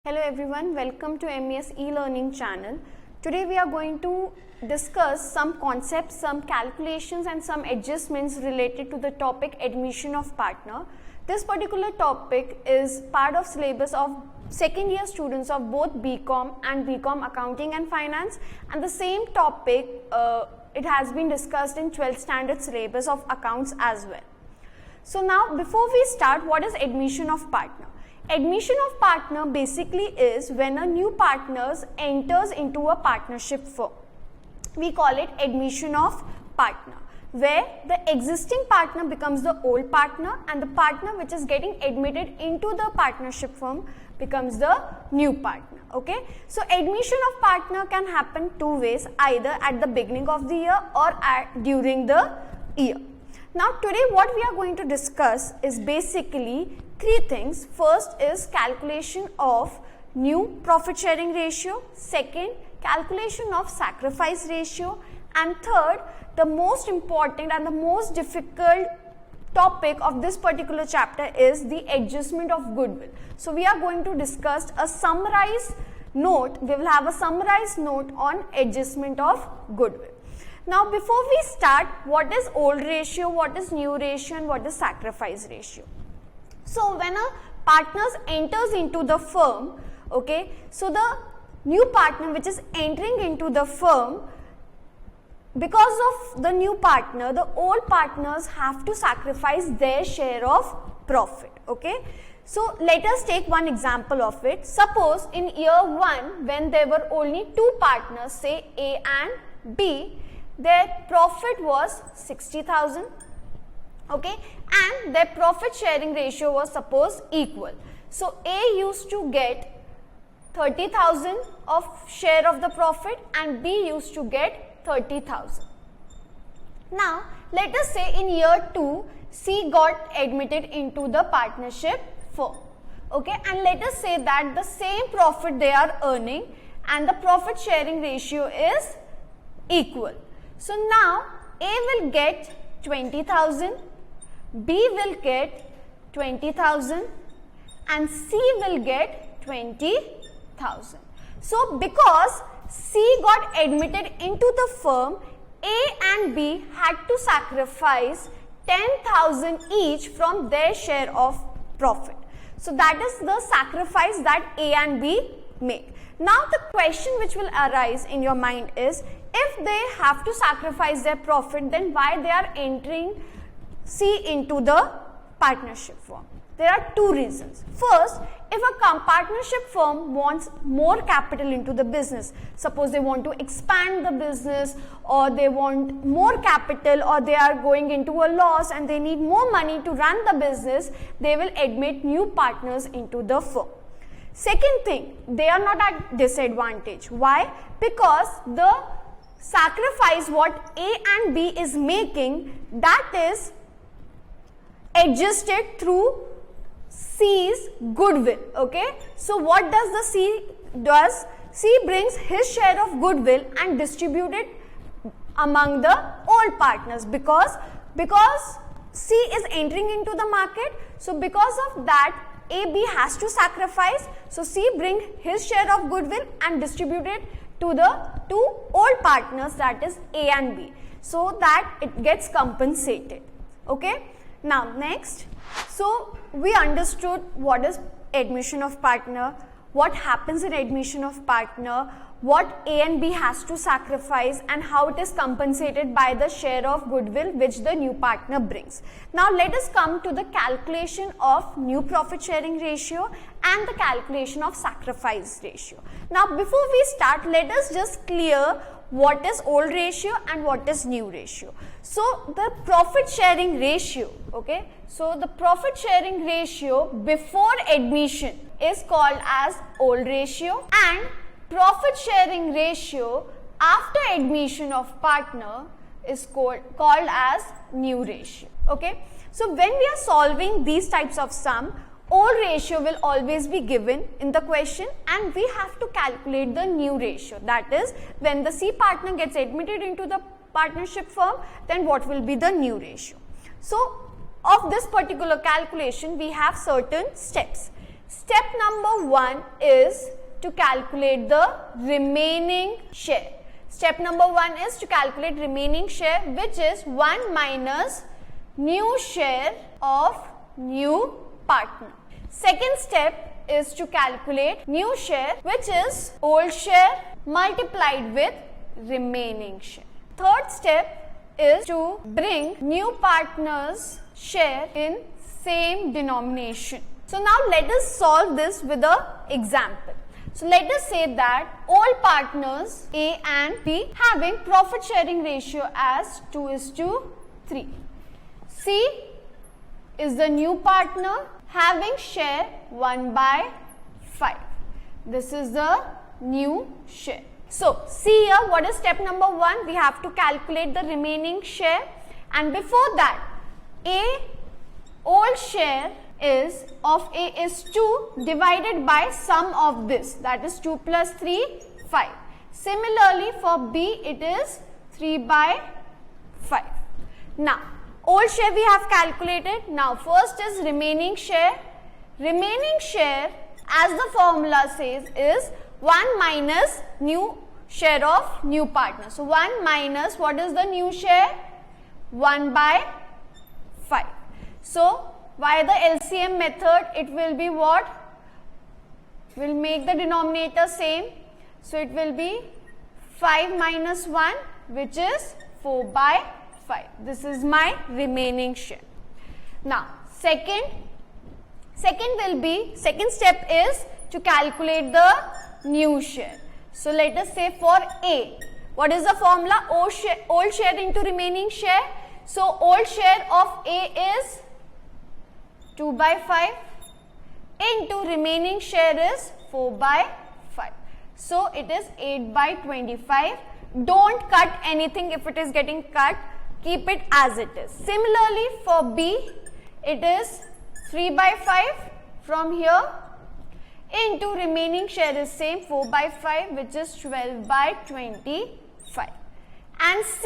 Hello everyone, welcome to MES e-learning channel. Today we are going to discuss some concepts, some calculations and some adjustments related to the topic admission of partner. This particular topic is part of syllabus of second year students of both BCom and BCom Accounting and Finance, and the same topic it has been discussed in 12th standard syllabus of accounts as well. So now before we start, what is admission of partner? Admission of partner basically is when a new partner enters into a partnership firm. We call it admission of partner, where the existing partner becomes the old partner and the partner which is getting admitted into the partnership firm becomes the new partner. Okay, so admission of partner can happen two ways, either at the beginning of the year or during the year. Now today what we are going to discuss is basically three things. First is calculation of new profit sharing ratio, second calculation of sacrifice ratio, and third, the most important and the most difficult topic of this particular chapter is the adjustment of goodwill. So we are going to discuss a summarized note. We will have a summarized note on adjustment of goodwill. Now before we start, what is old ratio, what is new ratio, and what is sacrifice ratio? So when a partner enters into the firm, okay, so the new partner which is entering into the firm, because of the new partner, the old partners have to sacrifice their share of profit. Okay, so let us take one example of it. Suppose in year 1, when there were only two partners, say A and B, their profit was 60,000. Okay, and their profit sharing ratio was suppose equal. So A used to get 30,000 of share of the profit and B used to get 30,000. Now let us say in year 2 C got admitted into the partnership firm. Okay, and let us say that the same profit they are earning and the profit sharing ratio is equal. So now A will get 20,000, B will get 20,000 and C will get 20,000. So because C got admitted into the firm, A and B had to sacrifice 10,000 each from their share of profit. So that is the sacrifice that A and B make. Now the question which will arise in your mind is, if they have to sacrifice their profit, then why they are entering C into the partnership firm? There are two reasons. First, if a partnership firm wants more capital into the business, suppose they want to expand the business or they want more capital or they are going into a loss and they need more money to run the business, they will admit new partners into the firm. Second thing, they are not at disadvantage. Why? Because the sacrifice what A and B is making, that is adjusted through C's goodwill. Okay, so what does the C does? C brings his share of goodwill and distribute it among the old partners because C is entering into the market. So because of that, AB has to sacrifice. So C bring his share of goodwill and distribute it to the two old partners, that is A and B, so that it gets compensated. Okay. Now next, so we understood what is admission of partner, what happens in admission of partner, what A and B has to sacrifice and how it is compensated by the share of goodwill which the new partner brings. Now let us come to the calculation of new profit sharing ratio and the calculation of sacrifice ratio. Now before we start, let us just clear what is old ratio and what is new ratio. So the profit sharing ratio, okay, so the profit sharing ratio before admission is called as old ratio, and profit sharing ratio after admission of partner is called as new ratio. Okay, so when we are solving these types of sum, old ratio will always be given in the question and we have to calculate the new ratio, that is when the C partner gets admitted into the partnership firm, then what will be the new ratio. So of this particular calculation we have certain steps. Step number 1 is to calculate the remaining share. Step number 1 is to calculate remaining share, which is 1 minus new share of new partner. Second step is to calculate new share, which is old share multiplied with remaining share. Third step is to bring new partner's share in same denomination. So now let us solve this with an example. So let us say that all partners A and B having profit sharing ratio as 2:3. C is the new partner having share 1/5. This is the new share. So see here, what is step number 1? We have to calculate the remaining share, and before that, A old share is of A is 2 divided by sum of this, that is 2 plus 3, 5. Similarly for B it is 3/5. Now old share we have calculated. Now first is remaining share. Remaining share, as the formula says, is 1 minus new share of new partner. So 1 minus, what is the new share? 1/5. So via the LCM method, it will be what? We'll make the denominator same. So it will be 5 minus 1, which is 4/5. This is my remaining share. Now second step is to calculate the new share. So let us say for A, what is the formula? Old share into remaining share. So old share of A is 2/5 into remaining share is 4/5. So it is 8/25. Don't cut anything if it is getting cut. Keep it as it is. Similarly for B, it is 3/5 from here into remaining share is same 4/5, which is 12/25. And C,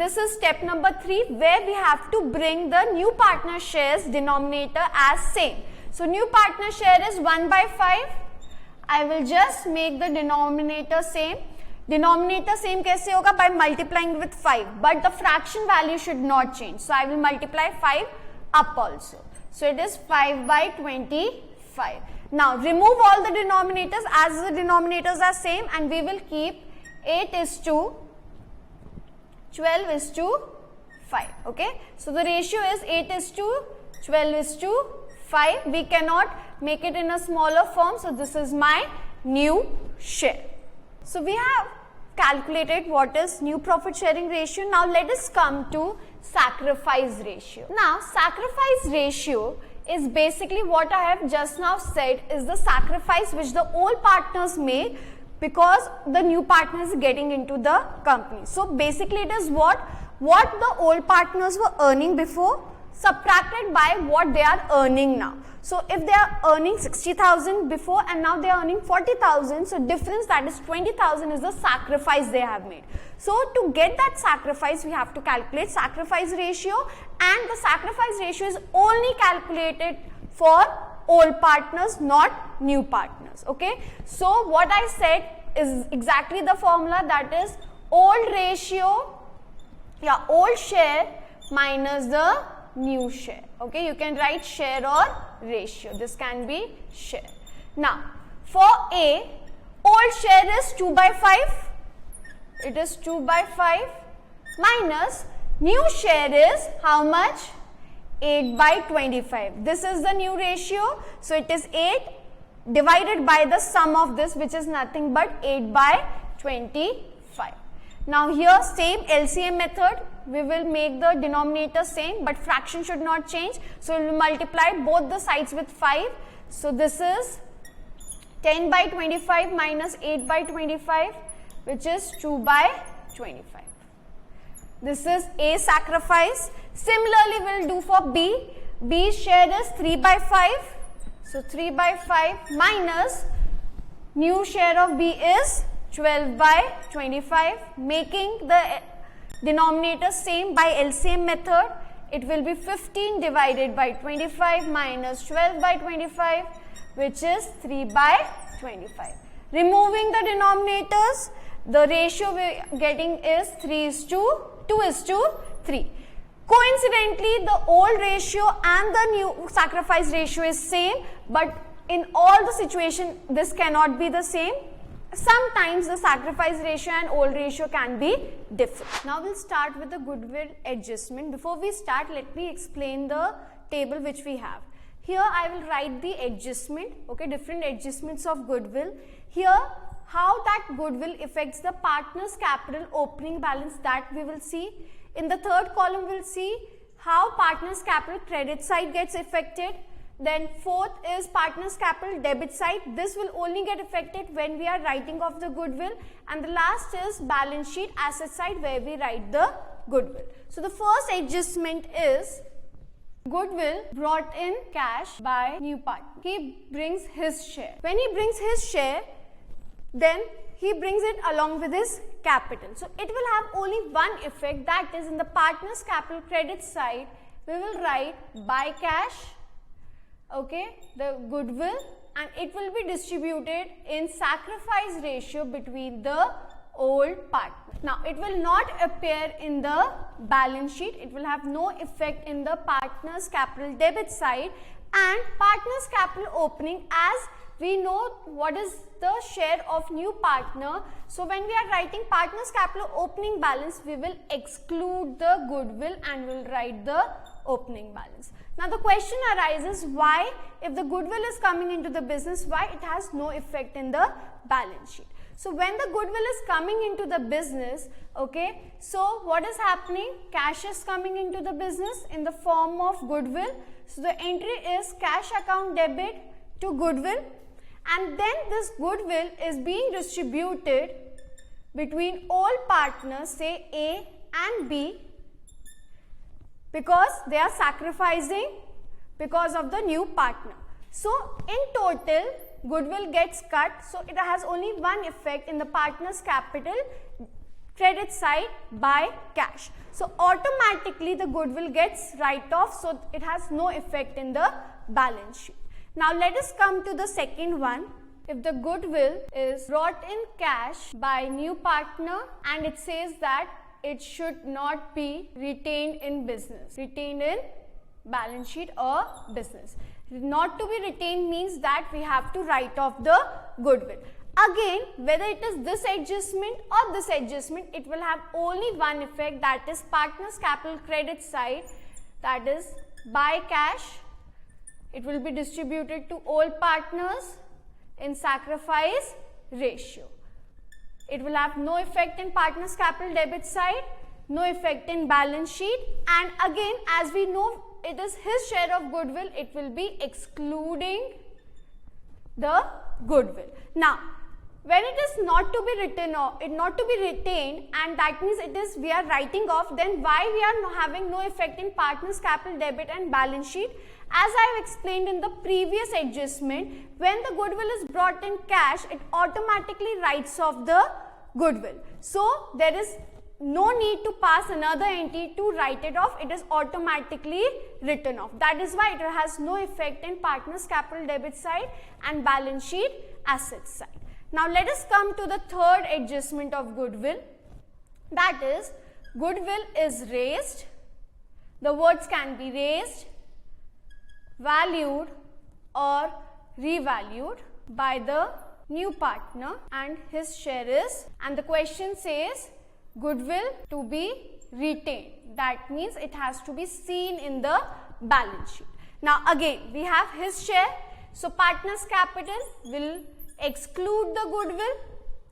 this is step number 3, where we have to bring the new partner shares denominator as same. So new partner share is 1/5. I will just make the denominator same. Denominator same कैसे होगा? By multiplying with 5, but the fraction value should not change. So I will multiply 5 up also. So it is 5/25. Now remove all the denominators as the denominators are same, and we will keep 8:12:5. Okay, so the ratio is 8:12:5. We cannot make it in a smaller form, so this is my new share. So we have calculated what is new profit sharing ratio. Now let us come to sacrifice ratio. Now sacrifice ratio is basically what I have just now said, is the sacrifice which the old partners make because the new partner is getting into the company. So basically it is what the old partners were earning before subtracted by what they are earning now. So if they are earning 60,000 before and now they are earning 40,000, so difference, that is 20,000, is the sacrifice they have made. So to get that sacrifice, we have to calculate sacrifice ratio, and the sacrifice ratio is only calculated for old partners, not new partners. Okay, so what I said is exactly the formula, that is old share minus the new share. Okay, you can write share or ratio. This can be share. Now for A, old share is 2/5. It is 2/5 minus new share is how much? 8/25. This is the new ratio. So it is 8 divided by the sum of this, which is nothing but 8/25. Now here same LCM method, we will make the denominator same, but fraction should not change. So we will multiply both the sides with 5. So this is 10/25 minus 8/25, which is 2/25. This is A sacrifice. Similarly we will do for B. B's share is 3/5. So 3/5 minus new share of B is 12/25, making the denominator same by LCM method. it will be 15 divided by 25 minus 12 by 25, which is 3 by 25. Removing the denominators, the ratio we are getting is 2:3. Coincidentally, the old ratio and the new sacrifice ratio is same, but in all the situation this cannot be the same. Sometimes the sacrifice ratio and old ratio can be different. Now we'll start with the goodwill adjustment. Before we start, let me explain the table which we have. Here I will write the adjustment, okay, different adjustments of goodwill. Here, how that goodwill affects the partner's capital opening balance, that we will see. In the third column, we'll see how partner's capital credit side gets affected. Then fourth is partner's capital debit side. This will only get affected when we are writing off the goodwill. And the last is balance sheet asset side, where we write the goodwill. So the first adjustment is goodwill brought in cash by new partner. He brings his share. When he brings his share, then he brings it along with his capital. So it will have only one effect, that is in the partner's capital credit side, we will write by cash, okay, the goodwill, and it will be distributed in sacrifice ratio between the old partner. Now it will not appear in the balance sheet, it will have no effect in the partner's capital debit side, and partner's capital opening, as we know what is the share of new partner. So when we are writing partner's capital opening balance, we will exclude the goodwill and will write the opening balance. Now the question arises, why, if the goodwill is coming into the business, why it has no effect in the balance sheet? So when the goodwill is coming into the business, okay, so what is happening? Cash is coming into the business in the form of goodwill. So the entry is cash account debit to goodwill, and then this goodwill is being distributed between all partners, say A and B, because they are sacrificing because of the new partner. So in total, goodwill gets cut, so it has only one effect in the partner's capital credit side by cash. So automatically the goodwill gets write off, so it has no effect in the balance sheet. Now let us come to the second one. If the goodwill is brought in cash by new partner and it says that it should not be retained in business, retained in balance sheet or business. Not to be retained means that we have to write off the goodwill. Again, whether it is this adjustment or this adjustment, it will have only one effect, that is partner's capital credit side, that is by cash. It will be distributed to all partners in sacrifice ratio. It will have no effect in partner's capital debit side, no effect in balance sheet, and again, as we know, it is his share of goodwill, it will be excluding the goodwill. Now, when it is not to be written off, not to be retained, and that means it is we are writing off, then why we are having no effect in partner's capital debit and balance sheet? As I have explained in the previous adjustment, when the goodwill is brought in cash, it automatically writes off the goodwill. So there is no need to pass another entity to write it off, it is automatically written off. That is why it has no effect in partner's capital debit side and balance sheet asset side. Now let us come to the third adjustment of goodwill, that is goodwill is raised. The words can be raised, valued or revalued by the new partner, and his share is, and the question says goodwill to be retained. That means it has to be seen in the balance sheet. Now again, we have his share, so partner's capital will exclude the goodwill,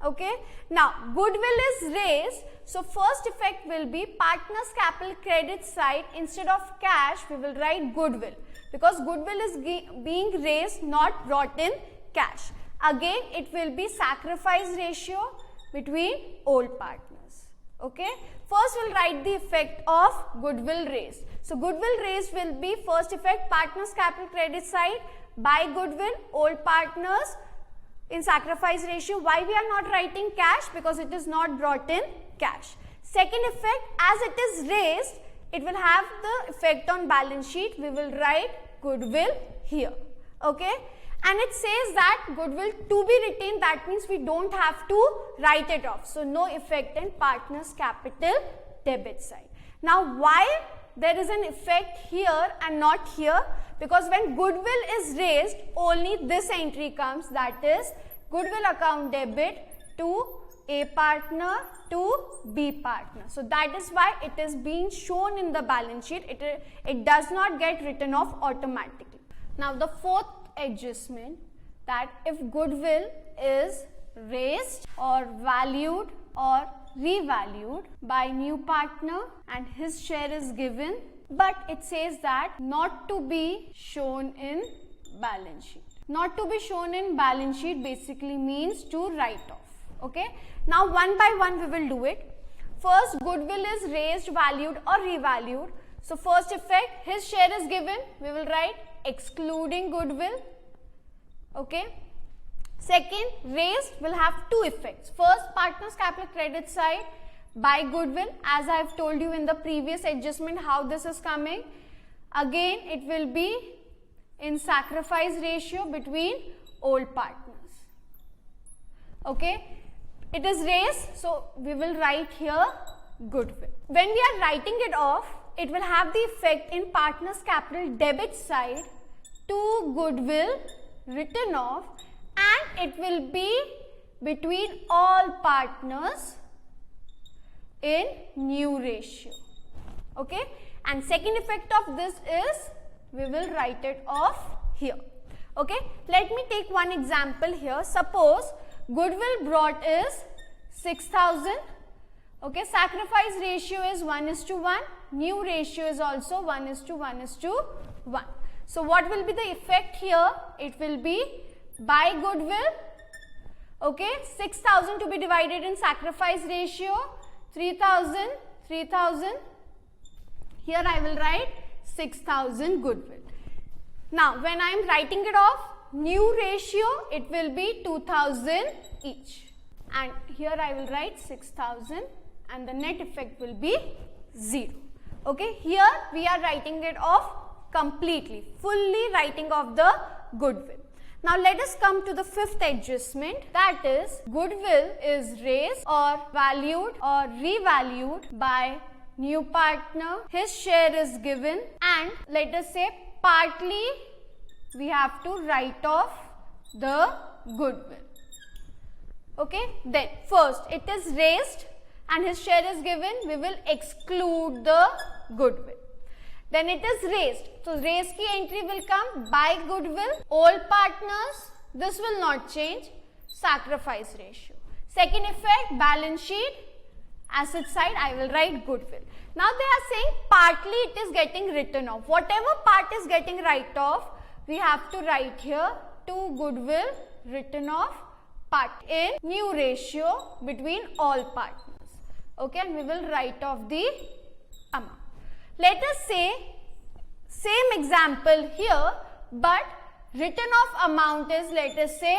okay. Now goodwill is raised, so first effect will be partner's capital credit side, instead of cash we will write goodwill, because goodwill is being raised, not brought in cash. Again, it will be sacrifice ratio between all partners, okay. First we will write the effect of goodwill raised. So goodwill raised will be first effect partner's capital credit side by goodwill, all partners in sacrifice ratio. Why we are not writing cash? Because it is not brought in cash. Second effect, as it is raised, it will have the effect on balance sheet. We will write goodwill here. Okay, and it says that goodwill to be retained, that means we don't have to write it off. So no effect in partner's capital debit side. Now why there is an effect here and not here? Because when goodwill is raised, only this entry comes, that is goodwill account debit to A partner to B partner. So that is why it is being shown in the balance sheet. It does not get written off automatically. Now the fourth adjustment, that if goodwill is raised or valued or revalued by new partner and his share is given, but it says that not to be shown in balance sheet. Not to be shown in balance sheet basically means to write off. Okay, now one by one we will do it. First, goodwill is raised, valued or revalued. So first effect, his share is given, we will write excluding goodwill. Okay, second, raised will have two effects. First, partner's capital credit side by goodwill, as I have told you in the previous adjustment how this is coming. Again, it will be in sacrifice ratio between old partners. Okay, it is raised, so we will write here goodwill. When we are writing it off, it will have the effect in partner's capital debit side to goodwill written off, and it will be between all partners in new ratio. Okay, and second effect of this is we will write it off here. Okay, let me take one example here. Suppose goodwill brought is 6,000. Okay, sacrifice ratio is 1:1. New ratio is also 1:1:1. So what will be the effect here? It will be by goodwill. Okay, 6,000 to be divided in sacrifice ratio, 3,000, 3,000. Here I will write 6,000 goodwill. Now when I am writing it off, new ratio, it will be 2,000 each. And here I will write 6,000 and the net effect will be 0. Okay, here we are writing it off completely, fully writing off the goodwill. Now let us come to the fifth adjustment, that is goodwill is raised or valued or revalued by new partner, his share is given, and let us say partly we have to write off the goodwill. Okay, then first it is raised and his share is given, we will exclude the goodwill. Then it is raised, so raised ki entry will come by goodwill, old partners, this will not change, sacrifice ratio. Second effect, balance sheet, asset side I will write goodwill. Now they are saying partly it is getting written off. Whatever part is getting write off, we have to write here to goodwill written off part in new ratio between all partners. Okay, and we will write off the amount. Let us say same example here, but written off amount is, let us say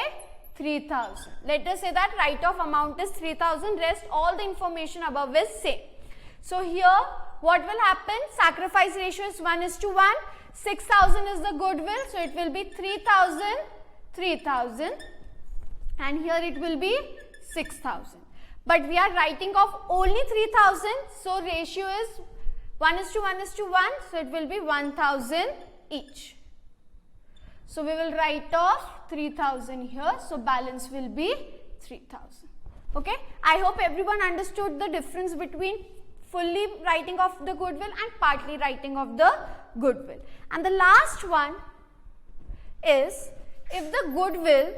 3,000. Let us say that write off amount is 3,000, rest all the information above is same. So here what will happen? Sacrifice ratio is 1:1. 6,000 is the goodwill, so it will be 3,000, 3,000, and here it will be 6,000. But we are writing off only 3,000, so ratio is 1:1:1, so it will be 1,000 each. So we will write off 3,000 here, so balance will be 3,000. Okay, I hope everyone understood the difference between fully writing off the goodwill and partly writing off the goodwill. And the last one is if the goodwill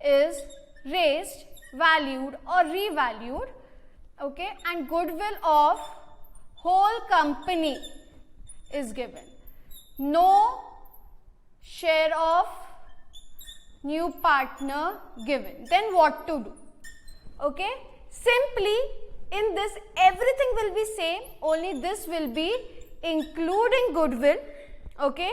is raised, valued or revalued, okay, and goodwill of whole company is given, no share of new partner given, then what to do? Okay, simply in this everything will be same, only this will be including goodwill. Okay,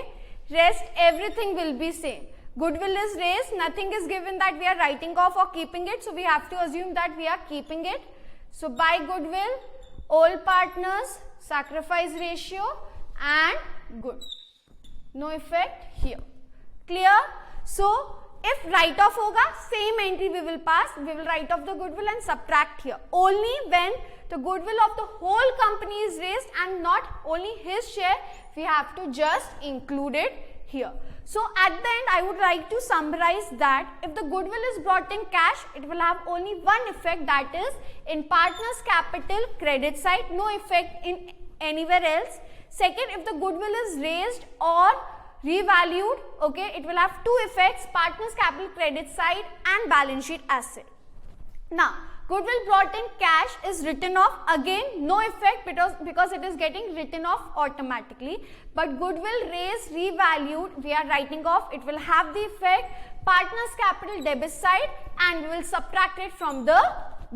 rest everything will be same. Goodwill is raised, nothing is given that we are writing off or keeping it, so we have to assume that we are keeping it. So by goodwill, old partners, sacrifice ratio and good. No effect here. Clear? So if write off hoga, same entry we will pass. We will write off the goodwill and subtract here. Only when the goodwill of the whole company is raised and not only his share, we have to just include it here. So at the end, I would like to summarize that if the goodwill is brought in cash, it will have only one effect, that is in partner's capital credit side, no effect in anywhere else. Second, if the goodwill is raised or revalued, okay, it will have two effects, partner's capital credit side and balance sheet asset. Now, goodwill brought in cash is written off, again no effect because it is getting written off automatically, but goodwill raised, revalued, we are writing off, it will have the effect partner's capital debit side and we will subtract it from the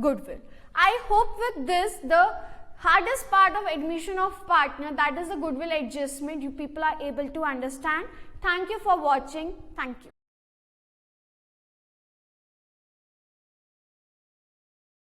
goodwill. I hope with this the hardest part of admission of partner, that is the goodwill adjustment, you people are able to understand. Thank you for watching. Thank you.